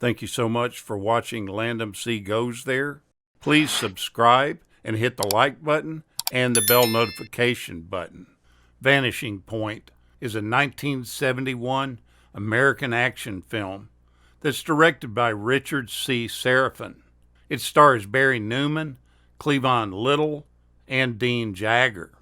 Thank you so much for watching Landumc Goes There. Please subscribe and hit the like button and the bell notification button. Vanishing Point is a 1971 American action film that's directed by Richard C. Seraphin. It stars Barry Newman, Cleavon Little, and Dean Jagger.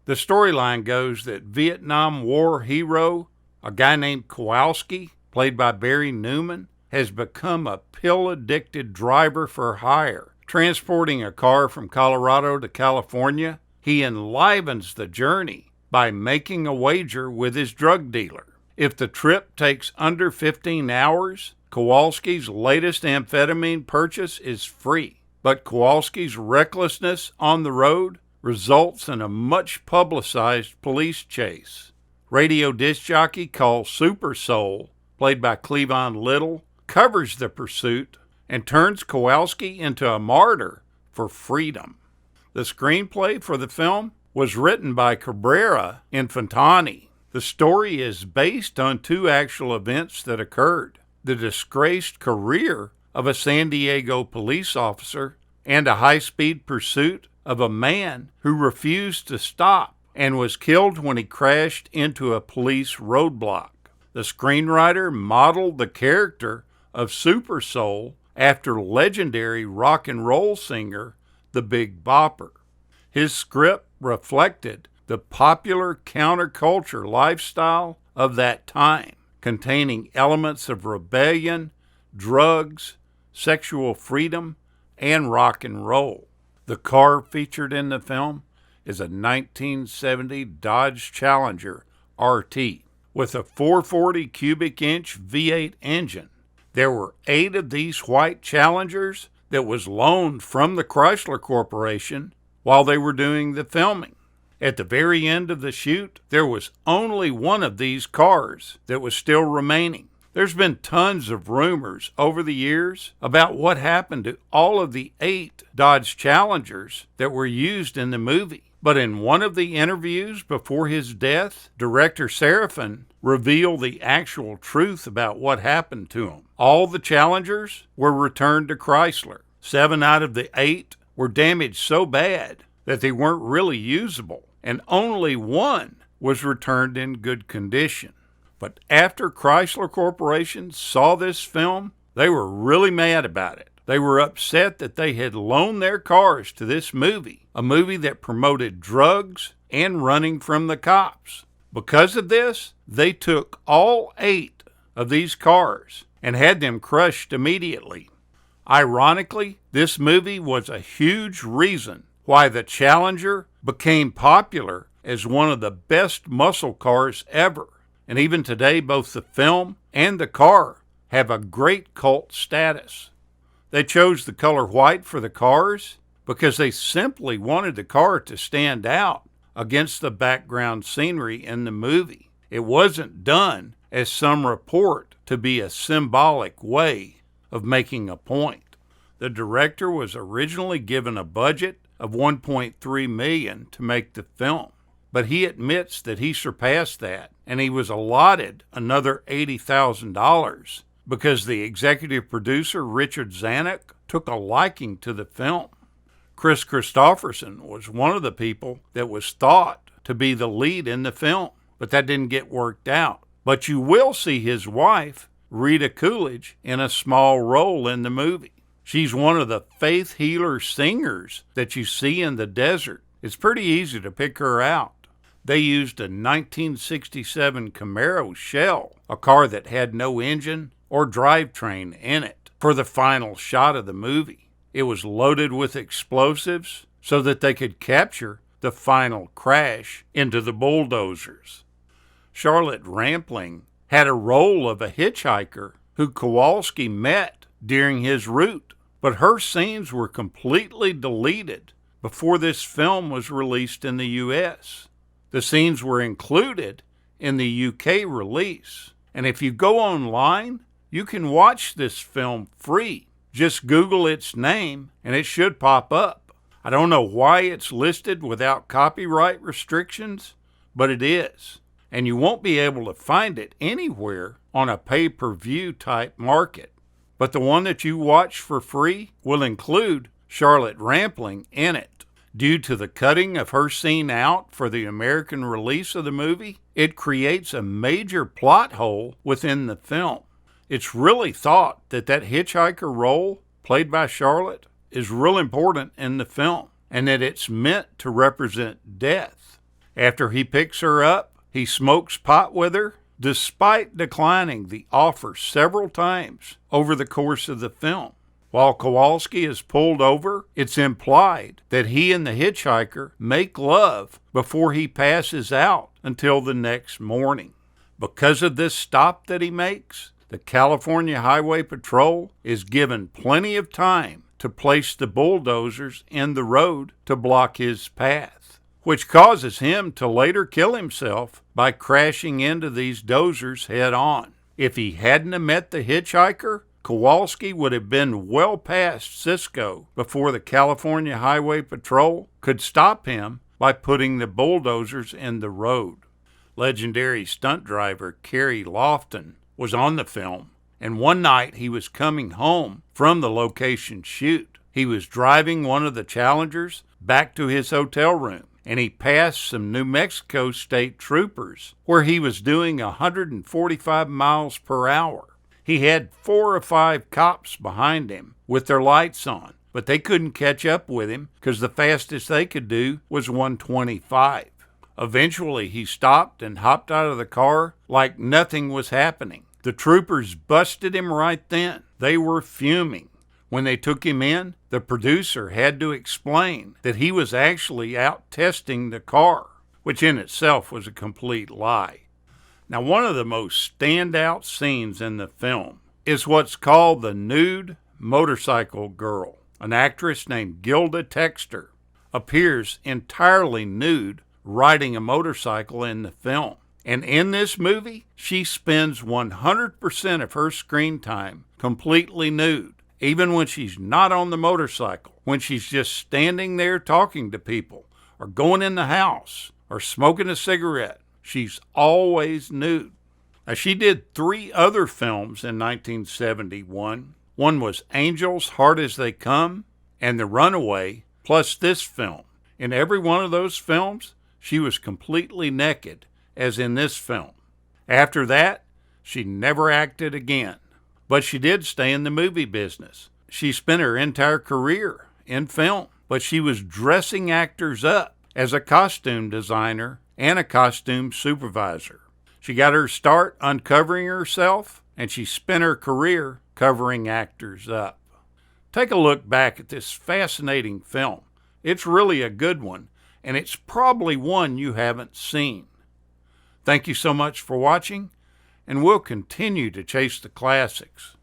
The storyline goes that Vietnam War hero, a guy named Kowalski, played by Barry Newman, has become a pill-addicted driver for hire. Transporting a car from Colorado to California, he enlivens the journey by making a wager with his drug dealer. If the trip takes under 15 hours, Kowalski's latest amphetamine purchase is free. But Kowalski's recklessness on the road results in a much-publicized police chase. Radio disc jockey called Super Soul, played by Cleavon Little, covers the pursuit and turns Kowalski into a martyr for freedom. The screenplay for the film was written by Cabrera Infantani. The story is based on two actual events that occurred: the disgraced career of a San Diego police officer and a high-speed pursuit of a man who refused to stop and was killed when he crashed into a police roadblock. The screenwriter modeled the character of Super Soul after legendary rock and roll singer the Big Bopper. His script reflected the popular counterculture lifestyle of that time, containing elements of rebellion, drugs, sexual freedom, and rock and roll. The car featured in the film is a 1970 Dodge Challenger RT with a 440 cubic inch V8 engine. There were 8 of these white Challengers that was loaned from the Chrysler Corporation while they were doing the filming. At the very end of the shoot, there was only one of these cars that was still remaining. There's been tons of rumors over the years about what happened to all of the 8 Dodge Challengers that were used in the movie. But in one of the interviews before his death, director Seraphin revealed the actual truth about what happened to him. All the Challengers were returned to Chrysler. 7 out of the 8 were damaged so bad that they weren't really usable, and only 1 was returned in good condition. But after Chrysler Corporation saw this film, they were really mad about it. They were upset that they had loaned their cars to this movie, a movie that promoted drugs and running from the cops. Because of this, they took all 8 of these cars and had them crushed immediately. Ironically, this movie was a huge reason why the Challenger became popular as one of the best muscle cars ever. And even today, both the film and the car have a great cult status. They chose the color white for the cars because they simply wanted the car to stand out against the background scenery in the movie. It wasn't done, as some report, to be a symbolic way of making a point. The director was originally given a budget of $1.3 million to make the film, but he admits that he surpassed that, and he was allotted another $80,000 because the executive producer, Richard Zanuck, took a liking to the film. Chris Christopherson was one of the people that was thought to be the lead in the film, but that didn't get worked out. But you will see his wife, Rita Coolidge, in a small role in the movie. She's one of the faith healer singers that you see in the desert. It's pretty easy to pick her out. They used a 1967 Camaro Shell, a car that had no engine or drivetrain in it, for the final shot of the movie. It was loaded with explosives so that they could capture the final crash into the bulldozers. Charlotte Rampling had a role of a hitchhiker who Kowalski met during his route, but her scenes were completely deleted before this film was released in the U.S. The scenes were included in the UK release, and if you go online, you can watch this film free. Just Google its name and it should pop up. I don't know why it's listed without copyright restrictions, but it is. And you won't be able to find it anywhere on a pay-per-view type market. but the one that you watch for free will include Charlotte Rampling in it. Due to the cutting of her scene out for the American release of the movie, it creates a major plot hole within the film. It's really thought that hitchhiker role, played by Charlotte, is real important in the film, and that it's meant to represent death. After he picks her up, he smokes pot with her, despite declining the offer several times over the course of the film. While Kowalski is pulled over, it's implied that he and the hitchhiker make love before he passes out until the next morning. Because of this stop that he makes, the California Highway Patrol is given plenty of time to place the bulldozers in the road to block his path, which causes him to later kill himself by crashing into these dozers head on. If he hadn't met the hitchhiker, Kowalski would have been well past Cisco before the California Highway Patrol could stop him by putting the bulldozers in the road. Legendary stunt driver Kerry Lofton was on the film, and one night he was coming home from the location shoot. He was driving one of the Challengers back to his hotel room, and he passed some New Mexico state troopers where he was doing 145 miles per hour. He had 4 or 5 cops behind him with their lights on, but they couldn't catch up with him because the fastest they could do was 125. Eventually, he stopped and hopped out of the car like nothing was happening. The troopers busted him right then. They were fuming. When they took him in, the producer had to explain that he was actually out testing the car, which in itself was a complete lie. Now, one of the most standout scenes in the film is what's called the Nude motorcycle girl. An actress named Gilda Texter appears entirely nude riding a motorcycle in the film. And in this movie, she spends 100% of her screen time completely nude, even when she's not on the motorcycle, when she's just standing there talking to people, or going in the house, or smoking a cigarette. She's always nude. Now, she did 3 other films in 1971. One was Angels, Hard as They Come, and The Runaway, plus this film. In every one of those films, she was completely naked, as in this film. After that, she never acted again. But she did stay in the movie business. She spent her entire career in film, but she was dressing actors up as a costume designer and a costume supervisor. She got her start uncovering herself, and she spent her career covering actors up. Take a look back at this fascinating film. It's really a good one, and it's probably one you haven't seen. Thank you so much for watching, and we'll continue to chase the classics.